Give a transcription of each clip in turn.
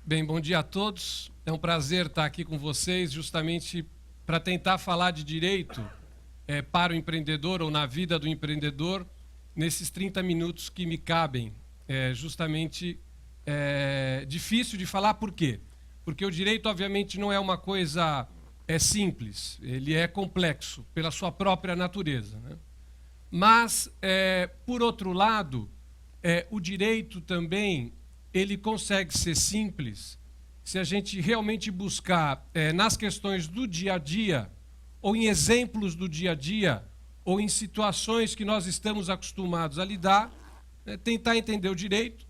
Bem, bom dia a todos. É um prazer estar aqui com vocês, justamente para tentar falar de direito para o empreendedor ou na vida do empreendedor, nesses 30 minutos que me cabem. É justamente difícil de falar, por quê? Porque o direito, obviamente, não é uma coisa simples, ele é complexo pela sua própria natureza, né? Mas, por outro lado, o direito também ele consegue ser simples se a gente realmente buscar nas questões do dia a dia, ou em exemplos do dia a dia, ou em situações que nós estamos acostumados a lidar, tentar entender o direito,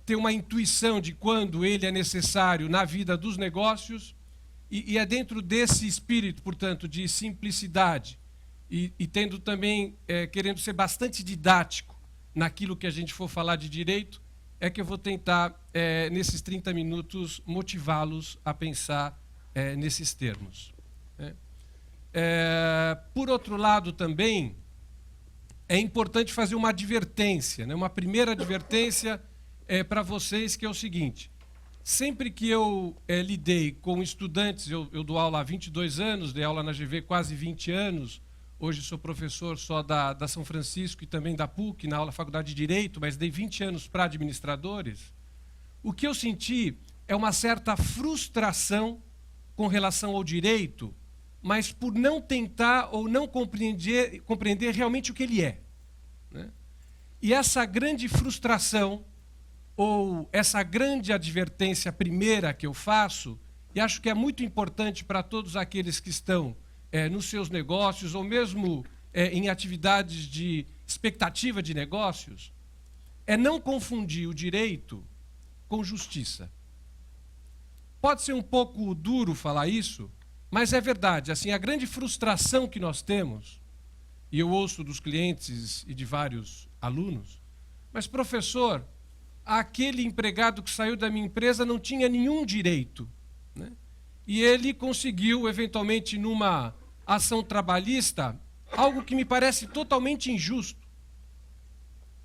ter uma intuição de quando ele é necessário na vida dos negócios, e é dentro desse espírito, portanto, de simplicidade, e tendo também, querendo ser bastante didático naquilo que a gente for falar de direito, é que eu vou tentar, nesses 30 minutos, motivá-los a pensar nesses termos. Por outro lado, também, é importante fazer uma advertência, né? Uma primeira advertência para vocês, que é o seguinte: sempre que eu lidei com estudantes, eu dou aula há 22 anos, dei aula na GV quase 20 anos, hoje sou professor só da São Francisco e também da PUC, na Faculdade de Direito, mas dei 20 anos para administradores. O que eu senti é uma certa frustração com relação ao direito, mas por não tentar ou não compreender realmente o que ele é, né? E essa grande frustração, ou essa grande advertência primeira que eu faço, e acho que é muito importante para todos aqueles que estão nos seus negócios, ou mesmo em atividades de expectativa de negócios, é não confundir o direito com justiça. Pode ser um pouco duro falar isso, mas é verdade. Assim, a grande frustração que nós temos, e eu ouço dos clientes e de vários alunos, mas, professor, aquele empregado que saiu da minha empresa não tinha nenhum direito, né? E ele conseguiu, eventualmente, numa ação trabalhista, algo que me parece totalmente injusto,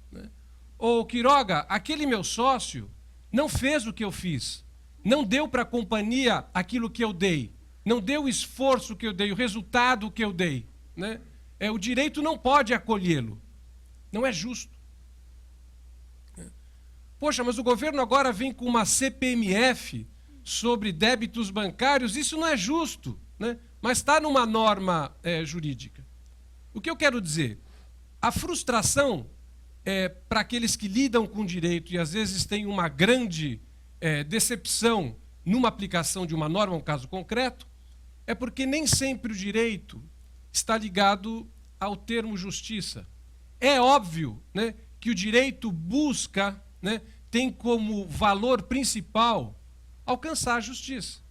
né? Ou, Quiroga, aquele meu sócio não fez o que eu fiz, não deu para a companhia aquilo que eu dei, não deu o esforço que eu dei, o resultado que eu dei, né? O direito não pode acolhê-lo, não é justo. Poxa, mas o governo agora vem com uma CPMF sobre débitos bancários, isso não é justo, né? Mas está numa norma jurídica. O que eu quero dizer? A frustração para aqueles que lidam com direito e às vezes têm uma grande decepção numa aplicação de uma norma, um caso concreto, é porque nem sempre o direito está ligado ao termo justiça. É óbvio, né, que o direito busca, né, tem como valor principal alcançar a justiça.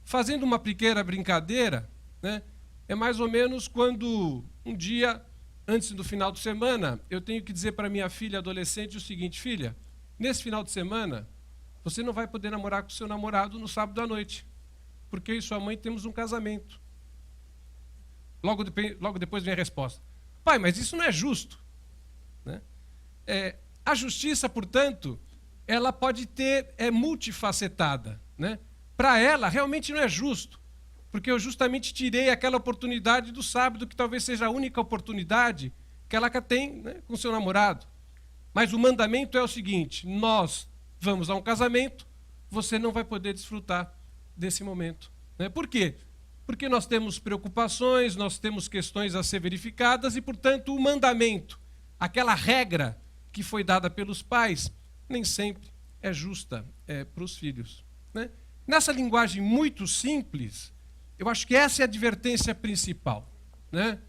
Fazendo uma pequena brincadeira, né, é mais ou menos quando um dia, antes do final de semana, eu tenho que dizer para minha filha adolescente o seguinte: filha, nesse final de semana, você não vai poder namorar com seu namorado no sábado à noite, porque eu e sua mãe temos um casamento. Logo depois vem a resposta: pai, mas isso não é justo, né? A justiça, portanto, ela pode ter, multifacetada, né? Para ela, realmente não é justo, porque eu justamente tirei aquela oportunidade do sábado, que talvez seja a única oportunidade que ela tem, né, com seu namorado. Mas o mandamento é o seguinte: nós vamos a um casamento, você não vai poder desfrutar desse momento, né? Por quê? Porque nós temos preocupações, nós temos questões a ser verificadas e, portanto, o mandamento, aquela regra que foi dada pelos pais, nem sempre é justa para os filhos, né? Nessa linguagem muito simples, eu acho que essa é a advertência principal, né?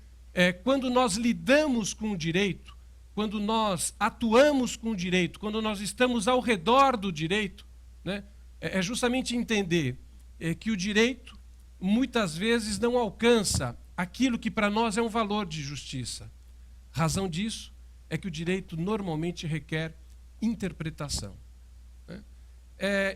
Quando nós lidamos com o direito, quando nós atuamos com o direito, quando nós estamos ao redor do direito, né, é justamente entender que o direito muitas vezes não alcança aquilo que para nós é um valor de justiça. Razão disso é que o direito normalmente requer interpretação, né?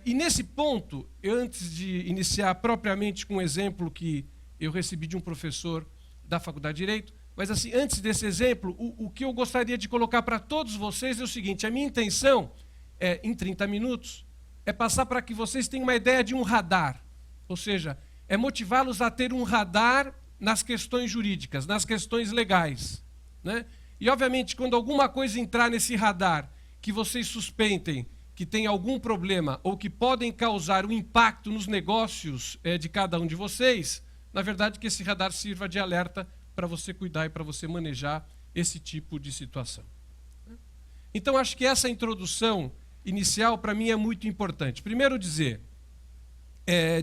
E nesse ponto, antes de iniciar propriamente com um exemplo que eu recebi de um professor da Faculdade de Direito, mas assim, antes desse exemplo, o que eu gostaria de colocar para todos vocês é o seguinte: a minha intenção em 30 minutos, é passar para que vocês tenham uma ideia de um radar. Ou seja, é motivá-los a ter um radar nas questões jurídicas, nas questões legais, né? E, obviamente, quando alguma coisa entrar nesse radar que vocês suspeitem que tem algum problema ou que podem causar um impacto nos negócios de cada um de vocês, na verdade, que esse radar sirva de alerta para você cuidar e para você manejar esse tipo de situação. Então, acho que essa introdução inicial, para mim, é muito importante. Primeiro, dizer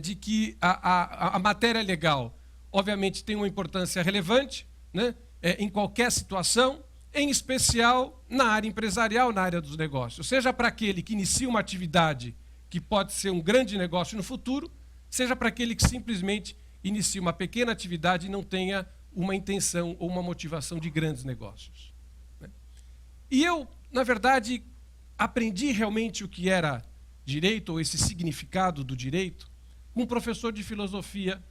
de que a matéria legal, obviamente, tem uma importância relevante, né, em qualquer situação, em especial na área empresarial, na área dos negócios. Seja para aquele que inicia uma atividade que pode ser um grande negócio no futuro, seja para aquele que simplesmente inicia uma pequena atividade e não tenha uma intenção ou uma motivação de grandes negócios, né? E eu, na verdade, aprendi realmente o que era direito, ou esse significado do direito, com um professor de filosofia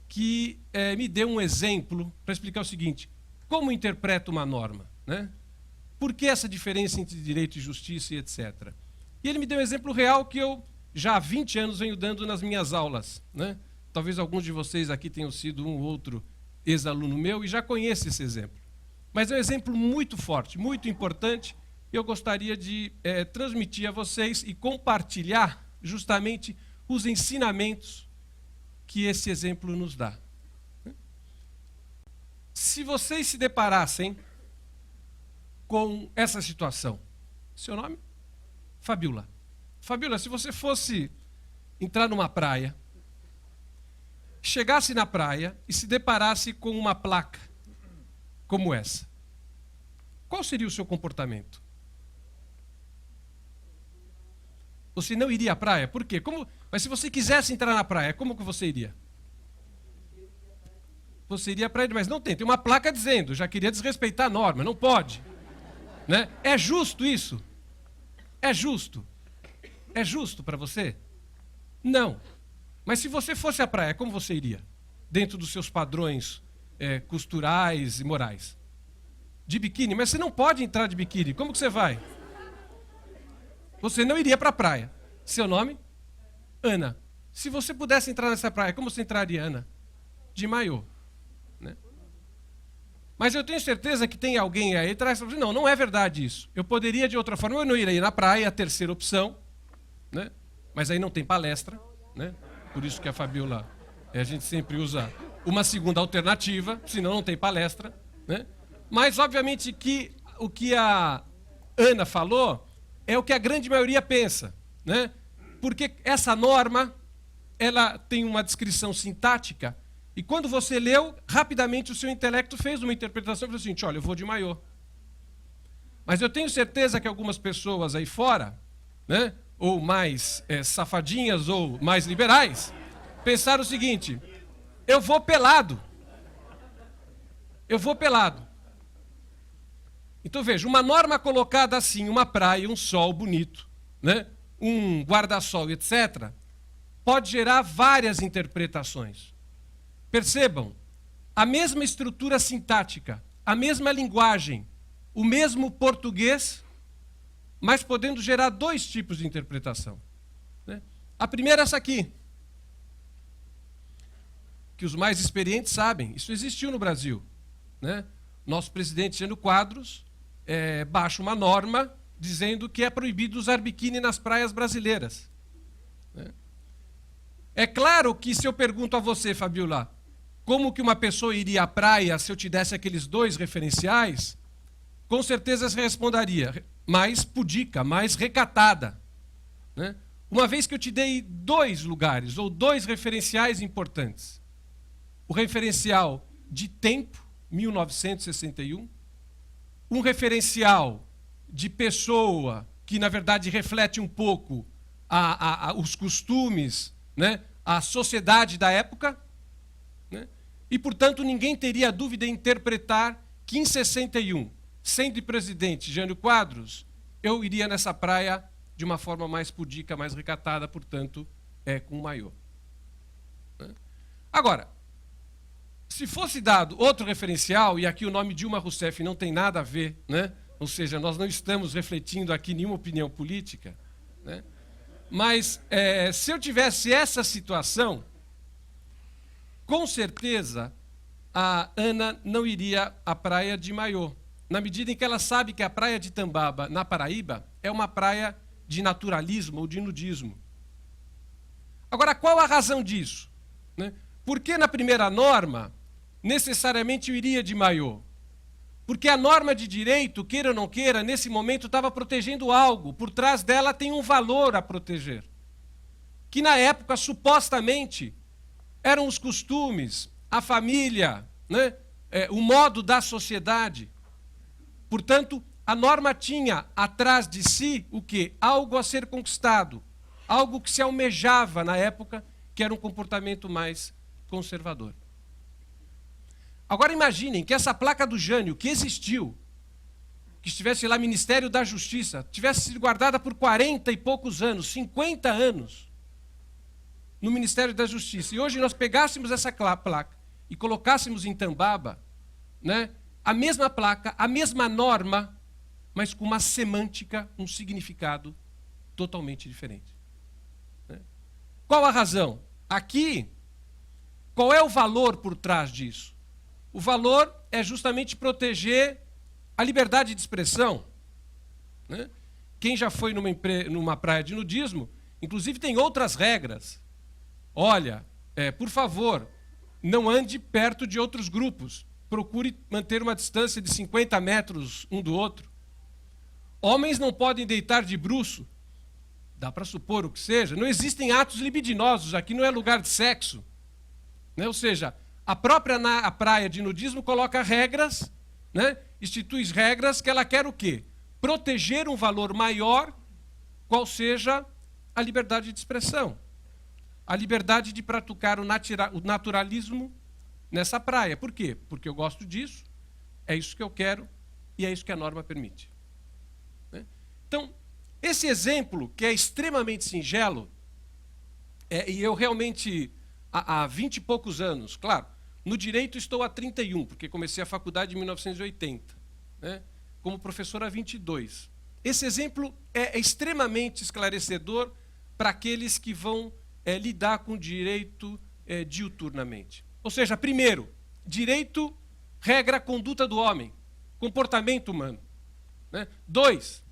que me deu um exemplo para explicar o seguinte: como interpreta uma norma, né? Por que essa diferença entre direito e justiça e etc. E ele me deu um exemplo real que eu já há 20 anos venho dando nas minhas aulas, né? Talvez alguns de vocês aqui tenham sido um ou outro ex-aluno meu e já conhece esse exemplo. Mas é um exemplo muito forte, muito importante, e eu gostaria de transmitir a vocês e compartilhar justamente os ensinamentos que esse exemplo nos dá. Se vocês se deparassem com essa situação, seu nome? Fabiola. Fabiola, se você fosse entrar numa praia, chegasse na praia e se deparasse com uma placa como essa, qual seria o seu comportamento? Você não iria à praia? Por quê? Mas se você quisesse entrar na praia, como que você iria? Você iria à praia, mas não tem uma placa dizendo, já queria desrespeitar a norma, não pode, né? É justo isso? É justo? É justo para você? Não. Mas se você fosse à praia, como você iria? Dentro dos seus padrões culturais e morais. De biquíni? Mas você não pode entrar de biquíni. Como que você vai? Você não iria para a praia. Seu nome? Ana. Se você pudesse entrar nessa praia, como você entraria, Ana? De maiô, né? Mas eu tenho certeza que tem alguém aí atrás que fala, não, não é verdade isso. Eu poderia de outra forma, eu não iria na praia, a terceira opção, né? Mas aí não tem palestra, né? Por isso que a Fabiola, a gente sempre usa uma segunda alternativa, senão não tem palestra, né? Mas, obviamente, que o que a Ana falou é o que a grande maioria pensa, né? Porque essa norma, ela tem uma descrição sintática, e quando você leu, rapidamente o seu intelecto fez uma interpretação e falou assim, olha, eu vou de maiô. Mas eu tenho certeza que algumas pessoas aí fora, né, ou mais safadinhas ou mais liberais, pensaram o seguinte, eu vou pelado. Eu vou pelado. Então, veja, uma norma colocada assim, uma praia, um sol bonito, né, um guarda-sol, etc., pode gerar várias interpretações. Percebam, a mesma estrutura sintática, a mesma linguagem, o mesmo português, mas podendo gerar dois tipos de interpretação, né? A primeira é essa aqui, que os mais experientes sabem, isso existiu no Brasil, né? Nosso presidente Jânio Quadros baixa uma norma dizendo que é proibido usar biquíni nas praias brasileiras, né? É claro que se eu pergunto a você, Fabiola, como que uma pessoa iria à praia se eu te desse aqueles dois referenciais, com certeza você responderia mais pudica, mais recatada, né? Uma vez que eu te dei dois lugares, ou dois referenciais importantes. O referencial de tempo, 1961, um referencial de pessoa, que na verdade reflete um pouco os costumes, né? A sociedade da época, né? E, portanto, ninguém teria dúvida em interpretar que em 61, sendo presidente Jânio Quadros, eu iria nessa praia de uma forma mais pudica, mais recatada, portanto, com um maiô, né? Agora, se fosse dado outro referencial, e aqui o nome Dilma Rousseff não tem nada a ver, né? Ou seja, nós não estamos refletindo aqui nenhuma opinião política, né? Mas se eu tivesse essa situação, com certeza a Ana não iria à praia de Maiô, na medida em que ela sabe que a praia de Tambaba, na Paraíba, é uma praia de naturalismo ou de nudismo. Agora, qual a razão disso? Né? Por que na primeira norma, necessariamente eu iria de Maiô? Porque a norma de direito, queira ou não queira, nesse momento estava protegendo algo, por trás dela tem um valor a proteger. Que na época, supostamente, eram os costumes, a família, né? O modo da sociedade. Portanto, a norma tinha atrás de si o quê? Algo a ser conquistado, algo que se almejava na época, que era um comportamento mais conservador. Agora imaginem que essa placa do Jânio, que existiu, que estivesse lá Ministério da Justiça, tivesse sido guardada por 40 e poucos anos, 50 anos, no Ministério da Justiça. E hoje nós pegássemos essa placa e colocássemos em Tambaba, né, a mesma placa, a mesma norma, mas com uma semântica, um significado totalmente diferente. Né? Qual a razão? Aqui, qual é o valor por trás disso? O valor é justamente proteger a liberdade de expressão. Né? Quem já foi numa praia de nudismo, inclusive tem outras regras. Olha, por favor, não ande perto de outros grupos. Procure manter uma distância de 50 metros um do outro. Homens não podem deitar de bruço. Dá para supor o que seja. Não existem atos libidinosos. Aqui não é lugar de sexo. Né? Ou seja, a própria a praia de nudismo coloca regras, né? Institui regras que ela quer o quê? Proteger um valor maior, qual seja a liberdade de expressão. A liberdade de praticar o naturalismo nessa praia. Por quê? Porque eu gosto disso, é isso que eu quero e é isso que a norma permite. Né? Então, esse exemplo, que é extremamente singelo, e eu realmente, há 20 e poucos anos, claro, no direito estou há 31, porque comecei a faculdade em 1980, né? Como professor há 22. Esse exemplo é extremamente esclarecedor para aqueles que vão lidar com o direito diuturnamente. Ou seja, primeiro, direito regra a conduta do homem, comportamento humano. Né? 2,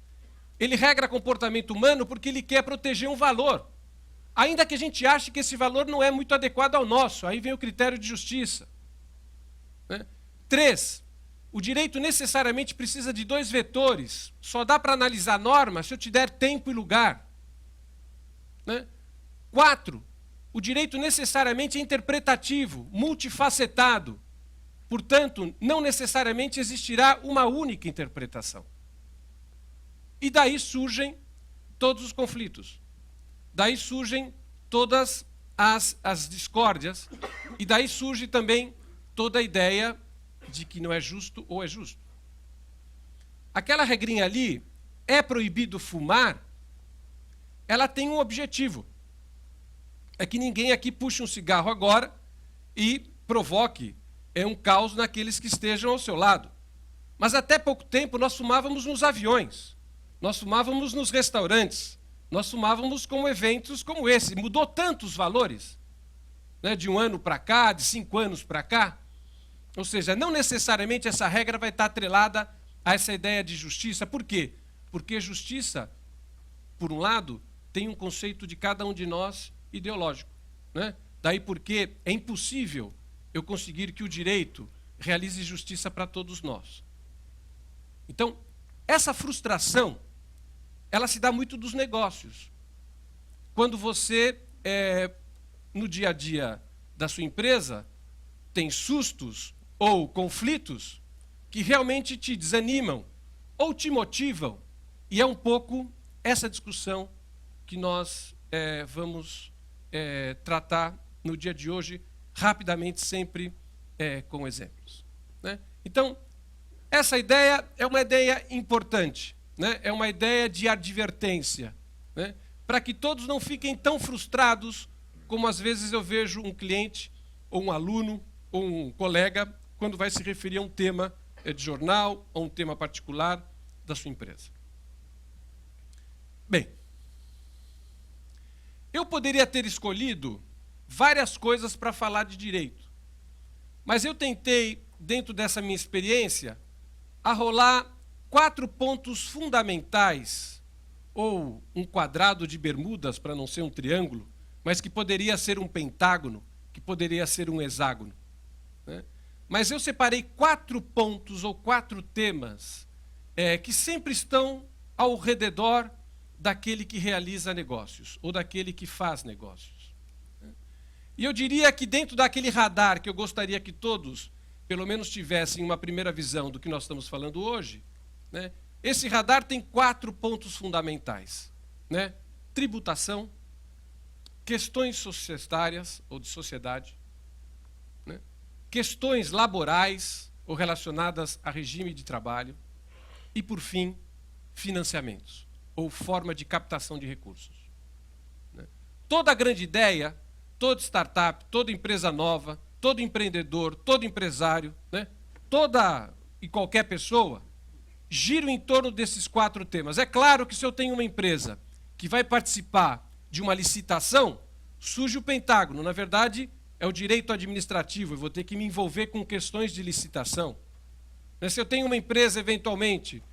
ele regra comportamento humano porque ele quer proteger um valor. Ainda que a gente ache que esse valor não é muito adequado ao nosso, aí vem o critério de justiça. Né? 3, o direito necessariamente precisa de 2 vetores. Só dá para analisar a norma se eu te der tempo e lugar. Né? 4, o direito necessariamente é interpretativo, multifacetado. Portanto, não necessariamente existirá uma única interpretação. E daí surgem todos os conflitos. Daí surgem todas as discórdias. E daí surge também toda a ideia de que não é justo ou é justo. Aquela regrinha ali, é proibido fumar, ela tem um objetivo. É que ninguém aqui puxe um cigarro agora e provoque um caos naqueles que estejam ao seu lado. Mas até pouco tempo nós fumávamos nos aviões, nós fumávamos nos restaurantes, nós fumávamos com eventos como esse. Mudou tanto os valores, né, de 1 ano para cá, de 5 anos para cá. Ou seja, não necessariamente essa regra vai estar atrelada a essa ideia de justiça. Por quê? Porque justiça, por um lado, tem um conceito de cada um de nós ideológico. Né? Daí porque é impossível eu conseguir que o direito realize justiça para todos nós. Então, essa frustração, ela se dá muito dos negócios. Quando você, no dia a dia da sua empresa, tem sustos ou conflitos que realmente te desanimam ou te motivam. E é um pouco essa discussão que nós vamos tratar no dia de hoje, rapidamente, sempre com exemplos. Né? Então, essa ideia é uma ideia importante, né? É uma ideia de advertência, né? Para que todos não fiquem tão frustrados como às vezes eu vejo um cliente, ou um aluno, ou um colega, quando vai se referir a um tema de jornal, ou um tema particular da sua empresa. Bem, Eu poderia ter escolhido várias coisas para falar de direito, mas eu tentei, dentro dessa minha experiência, arrolar 4 pontos fundamentais, ou um quadrado de Bermudas, para não ser um triângulo, mas que poderia ser um pentágono, que poderia ser um hexágono, né? Mas eu separei 4 pontos ou 4 temas que sempre estão ao redor daquele que realiza negócios, ou daquele que faz negócios, né? E eu diria que dentro daquele radar que eu gostaria que todos, pelo menos, tivessem uma primeira visão do que nós estamos falando hoje, né? Esse radar tem 4 pontos fundamentais, né? Tributação, questões societárias ou de sociedade, né? Questões laborais ou relacionadas a regime de trabalho e, por fim, financiamentos ou forma de captação de recursos, né? Toda grande ideia, toda startup, toda empresa nova, todo empreendedor, todo empresário, né? Toda e qualquer pessoa gira em torno desses 4 temas. É claro que se eu tenho uma empresa que vai participar de uma licitação, surge o pentágono. Na verdade, é o direito administrativo. Eu vou ter que me envolver com questões de licitação. Se eu tenho uma empresa, eventualmente,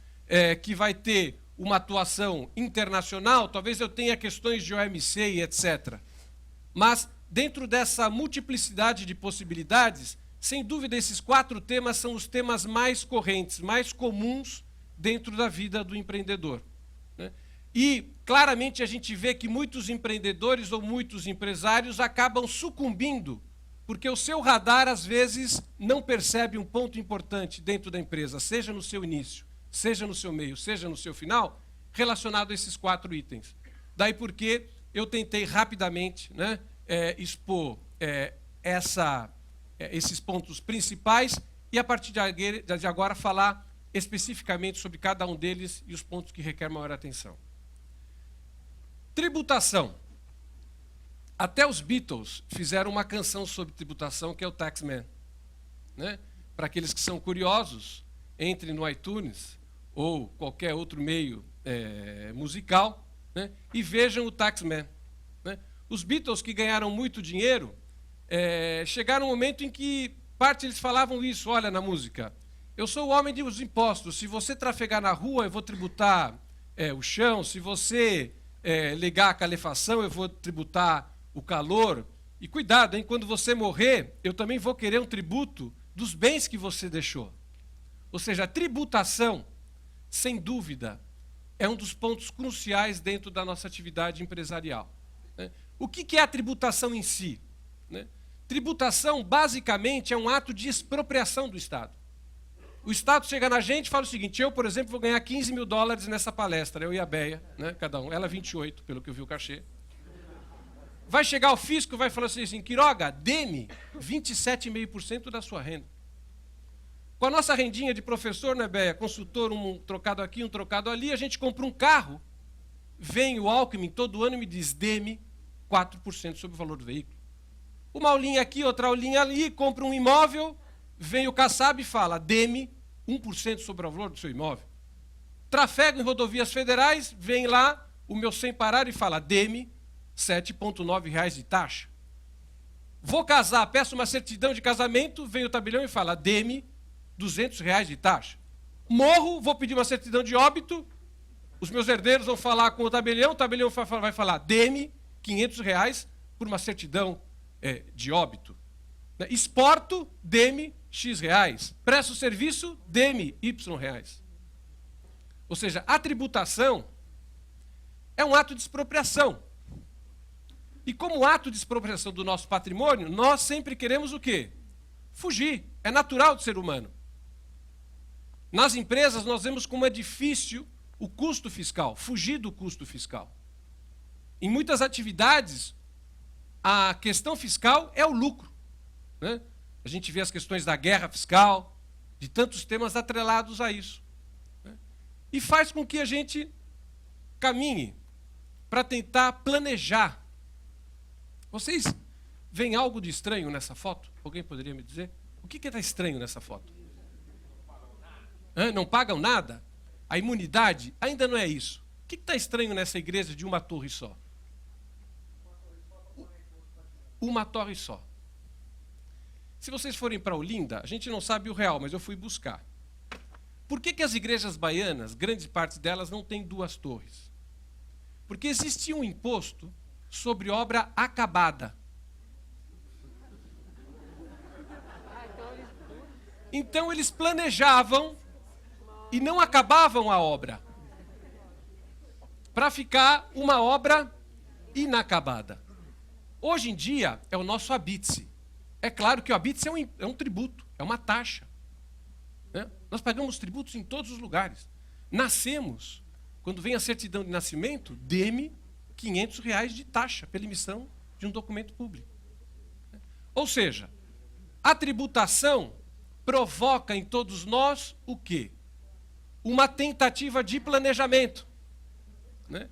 que vai ter uma atuação internacional, talvez eu tenha questões de OMC e etc. Mas, dentro dessa multiplicidade de possibilidades, sem dúvida, esses 4 temas são os temas mais correntes, mais comuns dentro da vida do empreendedor, né? E, claramente, a gente vê que muitos empreendedores ou muitos empresários acabam sucumbindo, porque o seu radar, às vezes, não percebe um ponto importante dentro da empresa, seja no seu início, seja no seu meio, seja no seu final, relacionado a esses 4 itens. Daí porque eu tentei rapidamente, né, expor esses pontos principais e, a partir de agora, falar especificamente sobre cada um deles e os pontos que requerem maior atenção. Tributação. Até os Beatles fizeram uma canção sobre tributação, que é o Taxman, né? Para aqueles que são curiosos, entrem no iTunes ou qualquer outro meio musical, né, e vejam o Taxman, né? Os Beatles, que ganharam muito dinheiro, chegaram um momento em que parte eles falavam isso, olha, na música, eu sou o homem dos impostos, se você trafegar na rua, eu vou tributar o chão, se você ligar a calefação, eu vou tributar o calor, e cuidado, hein, quando você morrer, eu também vou querer um tributo dos bens que você deixou. Ou seja, a tributação, sem dúvida, é um dos pontos cruciais dentro da nossa atividade empresarial, né? O que é a tributação em si, né? Tributação, basicamente, é um ato de expropriação do Estado. O Estado chega na gente e fala o seguinte, eu, por exemplo, vou ganhar $15 mil nessa palestra, eu e a Beia, né, cada um, ela 28, pelo que eu vi o cachê. Vai chegar o fisco e vai falar assim, Quiroga, dê-me 27,5% da sua renda. Com a nossa rendinha de professor, né, Beia, consultor, um trocado aqui, um trocado ali, a gente compra um carro, vem o Alckmin todo ano e me diz, dê-me 4% sobre o valor do veículo. Uma aulinha aqui, outra aulinha ali, compra um imóvel, vem o Kassab e fala, dê-me 1% sobre o valor do seu imóvel. Trafego em rodovias federais, vem lá o meu sem parar e fala, dê-me R$ 7,9 de taxa. Vou casar, peço uma certidão de casamento, vem o tabelião e fala, dê-me R$ 200 de taxa. Morro, vou pedir uma certidão de óbito, os meus herdeiros vão falar com o tabelião vai falar, dê-me R$ 500 por uma certidão de óbito. Exporto, dê-me X reais. Presto serviço, dê-me Y reais. Ou seja, a tributação é um ato de expropriação. E como ato de expropriação do nosso patrimônio, nós sempre queremos o quê? Fugir. É natural do ser humano. Nas empresas, nós vemos como é difícil o custo fiscal, fugir do custo fiscal. Em muitas atividades, a questão fiscal é o lucro, né? A gente vê as questões da guerra fiscal, de tantos temas atrelados a isso, né? E faz com que a gente caminhe para tentar planejar. Vocês veem algo de estranho nessa foto? Alguém poderia me dizer? O que está estranho nessa foto? Não pagam nada? A imunidade ainda não é isso. O que está estranho nessa igreja de uma torre só? uma torre só. Se vocês forem para Olinda, a gente não sabe o real, mas eu fui buscar. Por que as igrejas baianas, grande parte delas, não têm duas torres? Porque existia um imposto sobre obra acabada. Então eles planejavam e não acabavam a obra, para ficar uma obra inacabada. Hoje em dia é o nosso habite-se. É claro que o habite-se é um tributo, é uma taxa. Né? Nós pagamos tributos em todos os lugares. Nascemos, quando vem a certidão de nascimento, dê-me R$500 de taxa pela emissão de um documento público. Ou seja, a tributação provoca em todos nós o quê? Uma tentativa de planejamento. Né?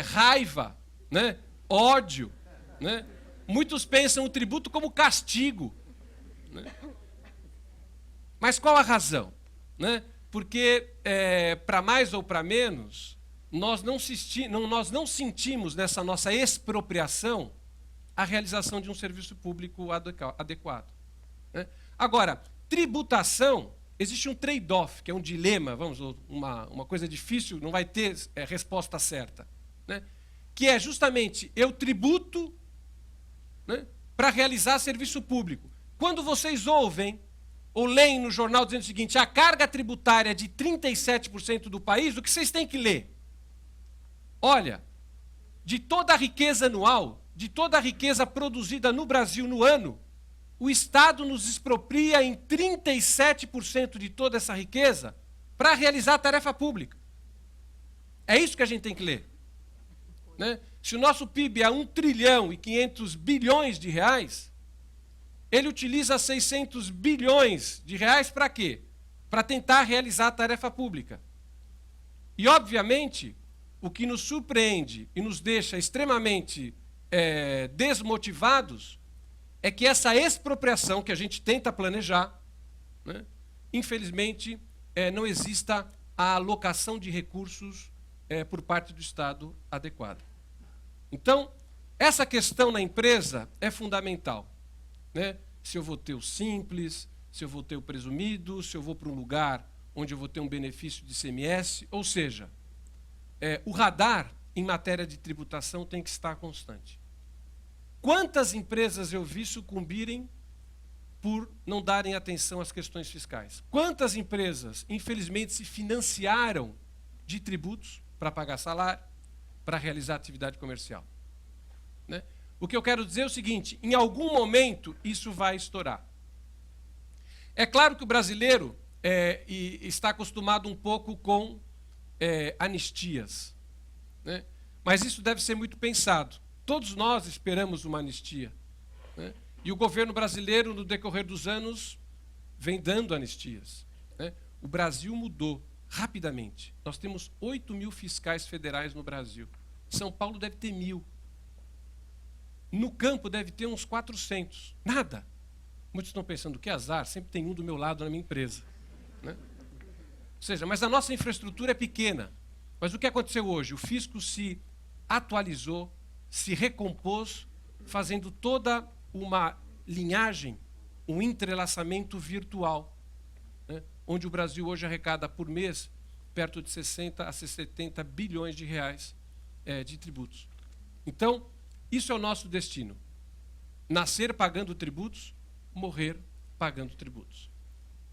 Raiva, né? Ódio. Né? Muitos pensam o tributo como castigo. Né? Mas qual a razão? Né? Porque, para mais ou para menos, nós não sentimos nessa nossa expropriação a realização de um serviço público adequado. Né? Agora, tributação, existe um trade-off, que é um dilema, uma coisa difícil, não vai ter resposta certa. Né? Que é justamente, eu tributo, né, para realizar serviço público. Quando vocês ouvem ou leem no jornal dizendo o seguinte, a carga tributária é de 37% do país, o que vocês têm que ler? Olha, de toda a riqueza anual, de toda a riqueza produzida no Brasil no ano, o Estado nos expropria em 37% de toda essa riqueza para realizar a tarefa pública. É isso que a gente tem que ler. Né? Se o nosso PIB é 1 trilhão e 500 bilhões de reais, ele utiliza 600 bilhões de reais para quê? Para tentar realizar a tarefa pública. E, obviamente, o que nos surpreende e nos deixa extremamente desmotivados é que essa expropriação que a gente tenta planejar, né, infelizmente, não exista a alocação de recursos por parte do Estado adequada. Então, essa questão na empresa é fundamental. Né? Se eu vou ter o simples, se eu vou ter o presumido, se eu vou para um lugar onde eu vou ter um benefício de ICMS, ou seja, o radar em matéria de tributação tem que estar constante. Quantas empresas eu vi sucumbirem por não darem atenção às questões fiscais? Quantas empresas, infelizmente, se financiaram de tributos para pagar salário, para realizar atividade comercial? Né? O que eu quero dizer é o seguinte, em algum momento isso vai estourar. É claro que o brasileiro está acostumado um pouco com anistias. Né? Mas isso deve ser muito pensado. Todos nós esperamos uma anistia. Né? E o governo brasileiro, no decorrer dos anos, vem dando anistias. Né? O Brasil mudou rapidamente. Nós temos 8.000 fiscais federais no Brasil. São Paulo deve ter 1.000. No campo deve ter uns 400. Nada. Muitos estão pensando, que azar, sempre tem um do meu lado na minha empresa. Né? Ou seja, mas a nossa infraestrutura é pequena. Mas o que aconteceu hoje? O fisco se atualizou, se recompôs, fazendo toda uma linhagem, um entrelaçamento virtual, né? Onde o Brasil hoje arrecada por mês perto de 60 a 70 bilhões de reais de tributos. Então, isso é o nosso destino. Nascer pagando tributos, morrer pagando tributos.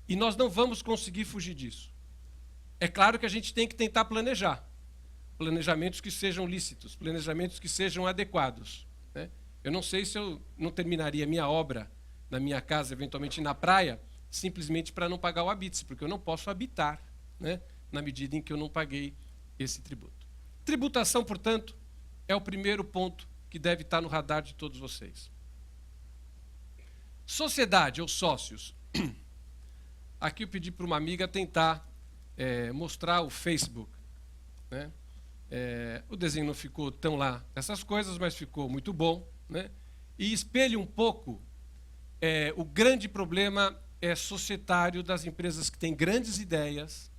E nós não vamos conseguir fugir disso. É claro que a gente tem que tentar planejar. Planejamentos que sejam lícitos, planejamentos que sejam adequados. Né? Eu não sei se eu não terminaria minha obra na minha casa, eventualmente na praia, simplesmente para não pagar o habite, porque eu não posso habitar, né, na medida em que eu não paguei esse tributo. Tributação, portanto, é o primeiro ponto que deve estar no radar de todos vocês. Sociedade ou sócios. Aqui eu pedi para uma amiga tentar mostrar o Facebook. Né? O desenho não ficou tão lá essas coisas, mas ficou muito bom. Né? E espelha um pouco o grande problema societário das empresas que têm grandes ideias,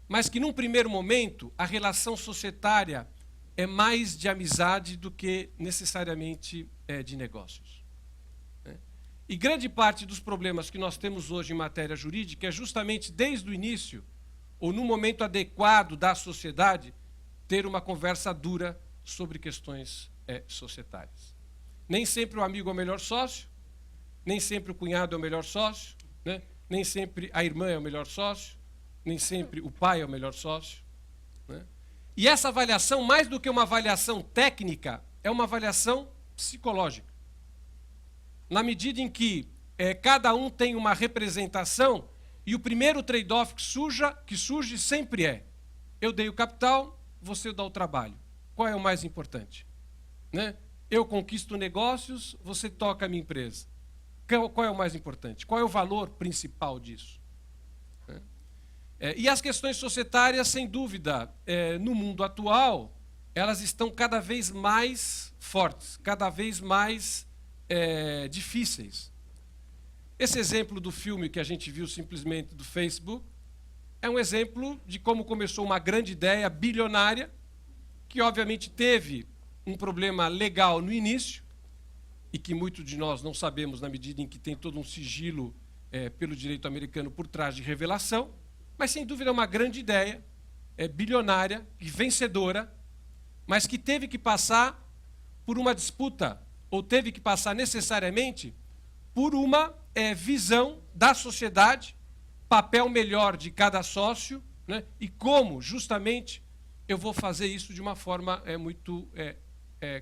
mas que, num primeiro momento, a relação societária é mais de amizade do que necessariamente de negócios. E grande parte dos problemas que nós temos hoje em matéria jurídica é justamente desde o início, ou no momento adequado da sociedade, ter uma conversa dura sobre questões societárias. Nem sempre o amigo é o melhor sócio, nem sempre o cunhado é o melhor sócio, né? Nem sempre a irmã é o melhor sócio, nem sempre o pai é o melhor sócio, né? E essa avaliação, mais do que uma avaliação técnica, é uma avaliação psicológica. Na medida em que cada um tem uma representação, e o primeiro trade-off que surge sempre é: eu dei o capital, você dá o trabalho. Qual é o mais importante? Né? Eu conquisto negócios, você toca a minha empresa. Qual é o mais importante? Qual é o valor principal disso? E as questões societárias, sem dúvida, no mundo atual, elas estão cada vez mais fortes, cada vez mais difíceis. Esse exemplo do filme que a gente viu simplesmente do Facebook é um exemplo de como começou uma grande ideia bilionária, que obviamente teve um problema legal no início, e que muitos de nós não sabemos na medida em que tem todo um sigilo pelo direito americano por trás de revelação, mas sem dúvida é uma grande ideia, bilionária e vencedora, mas que teve que passar por uma disputa, ou teve que passar necessariamente por uma visão da sociedade, papel melhor de cada sócio, né, e como, justamente, eu vou fazer isso de uma forma muito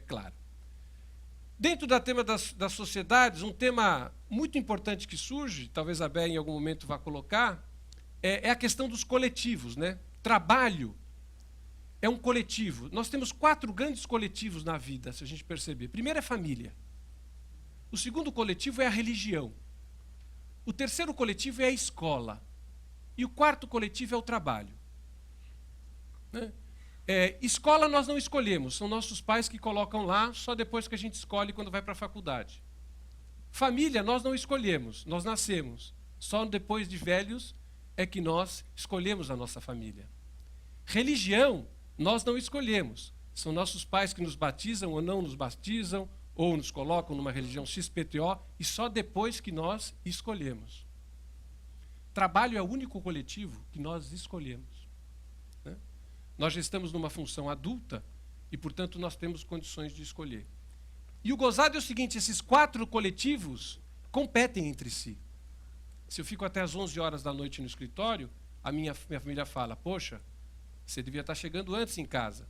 clara. Dentro do tema das sociedades, um tema muito importante que surge, talvez a Bé em algum momento vá colocar, é a questão dos coletivos, né? Trabalho é um coletivo. Nós temos 4 grandes coletivos na vida, se a gente perceber. Primeiro é família. O segundo coletivo é a religião. O terceiro coletivo é a escola. E o quarto coletivo é o trabalho. Né? Escola nós não escolhemos, são nossos pais que colocam lá, só depois que a gente escolhe quando vai para a faculdade. Família nós não escolhemos, nós nascemos. Só depois de velhos é que nós escolhemos a nossa família. Religião nós não escolhemos, são nossos pais que nos batizam ou não nos batizam, ou nos colocam numa religião XPTO, e só depois que nós escolhemos. Trabalho é o único coletivo que nós escolhemos. Né? Nós já estamos numa função adulta e, portanto, nós temos condições de escolher. E o gozado é o seguinte: esses 4 coletivos competem entre si. Se eu fico até às 11 horas da noite no escritório, a minha família fala: poxa, você devia estar chegando antes em casa.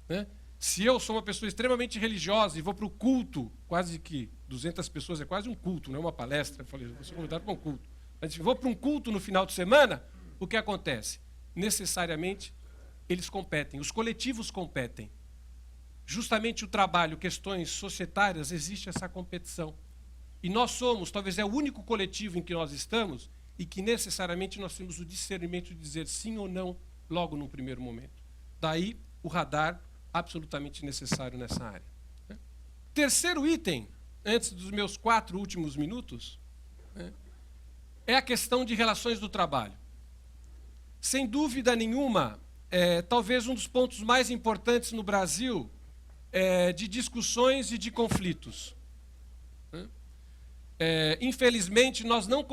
Né? Se eu sou uma pessoa extremamente religiosa e vou para o culto, quase que 200 pessoas, é quase um culto, não é uma palestra, eu falei, vou ser convidado para um culto. Mas se eu vou para um culto no final de semana, o que acontece? Necessariamente, eles competem, os coletivos competem. Justamente o trabalho, questões societárias, existe essa competição. E nós somos, talvez é o único coletivo em que nós estamos, e que necessariamente nós temos o discernimento de dizer sim ou não logo num primeiro momento. Daí o radar absolutamente necessário nessa área. Terceiro item, antes dos meus 4 últimos minutos, é a questão de relações do trabalho. Sem dúvida nenhuma, talvez um dos pontos mais importantes no Brasil de discussões e de conflitos. Infelizmente, nós não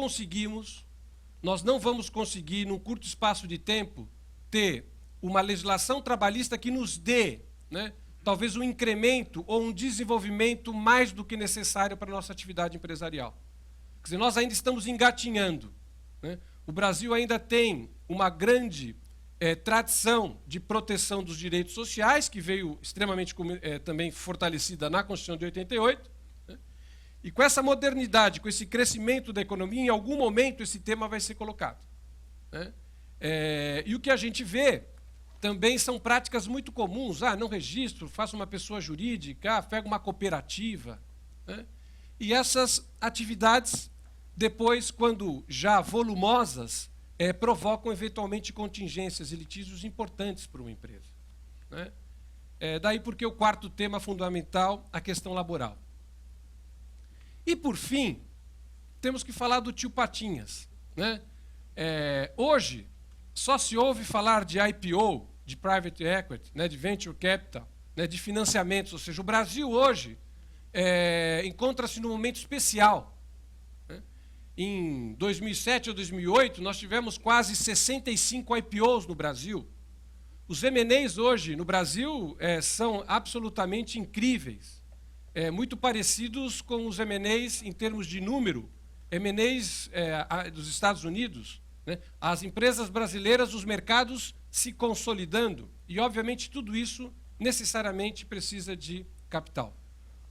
vamos conseguir, num curto espaço de tempo, ter uma legislação trabalhista que nos dê, né, talvez um incremento ou um desenvolvimento mais do que necessário para a nossa atividade empresarial. Quer dizer, nós ainda estamos engatinhando. Né? O Brasil ainda tem uma grande tradição de proteção dos direitos sociais, que veio extremamente também fortalecida na Constituição de 88. Né? E com essa modernidade, com esse crescimento da economia, em algum momento esse tema vai ser colocado. Né? E o que a gente vê também são práticas muito comuns. Não registro, faço uma pessoa jurídica, pego uma cooperativa. Né? E essas atividades, depois, quando já volumosas, provocam eventualmente contingências e litígios importantes para uma empresa. Né? Daí porque o quarto tema fundamental, a questão laboral. E, por fim, temos que falar do tio Patinhas. Né? Hoje, só se ouve falar de IPO, de private equity, né, de venture capital, né, de financiamentos. Ou seja, o Brasil hoje encontra-se num momento especial. Em 2007 ou 2008, nós tivemos quase 65 IPOs no Brasil. Os M&As hoje no Brasil são absolutamente incríveis, muito parecidos com os M&As em termos de número, M&As dos Estados Unidos, né? As empresas brasileiras, os mercados se consolidando, e obviamente tudo isso necessariamente precisa de capital,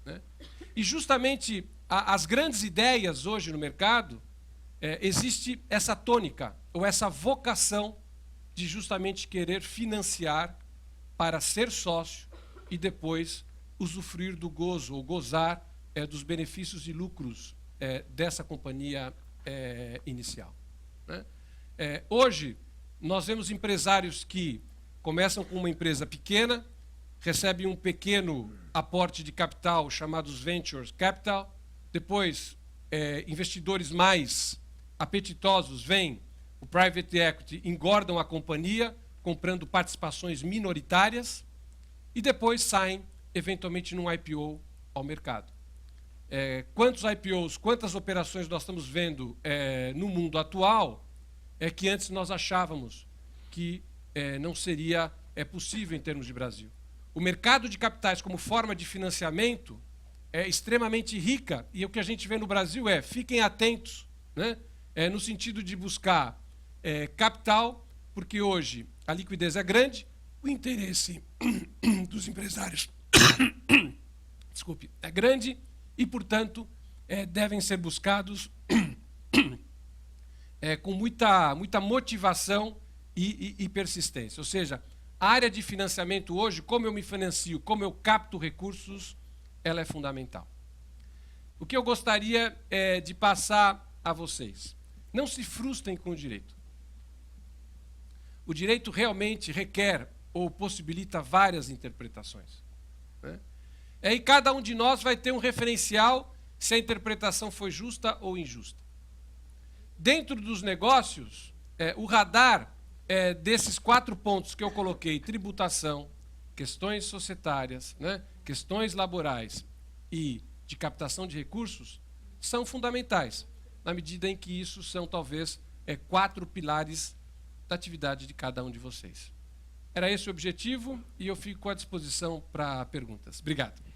né? E justamente as grandes ideias hoje no mercado, existe essa tônica, ou essa vocação de justamente querer financiar para ser sócio e depois usufruir do gozo, ou gozar dos benefícios e lucros dessa companhia inicial, né? Hoje, nós vemos empresários que começam com uma empresa pequena, recebem um pequeno aporte de capital, chamados Ventures Capital, depois investidores mais apetitosos vêm, o Private Equity, engordam a companhia, comprando participações minoritárias, e depois saem, eventualmente, num IPO ao mercado. Quantos IPOs, quantas operações nós estamos vendo no mundo atual, que antes nós achávamos que não seria possível em termos de Brasil. O mercado de capitais como forma de financiamento é extremamente rica, e o que a gente vê no Brasil fiquem atentos, né? No sentido de buscar capital, porque hoje a liquidez é grande, o interesse dos empresários desculpe, é grande e, portanto, devem ser buscados com muita motivação e persistência. Ou seja, a área de financiamento hoje, como eu me financio, como eu capto recursos, ela é fundamental. O que eu gostaria de passar a vocês: não se frustrem com o direito. O direito realmente requer ou possibilita várias interpretações, né? E cada um de nós vai ter um referencial se a interpretação foi justa ou injusta. Dentro dos negócios, o radar desses 4 pontos que eu coloquei: tributação, questões societárias, né, questões laborais e de captação de recursos, são fundamentais, na medida em que isso são, talvez, 4 pilares da atividade de cada um de vocês. Era esse o objetivo, e eu fico à disposição para perguntas. Obrigado.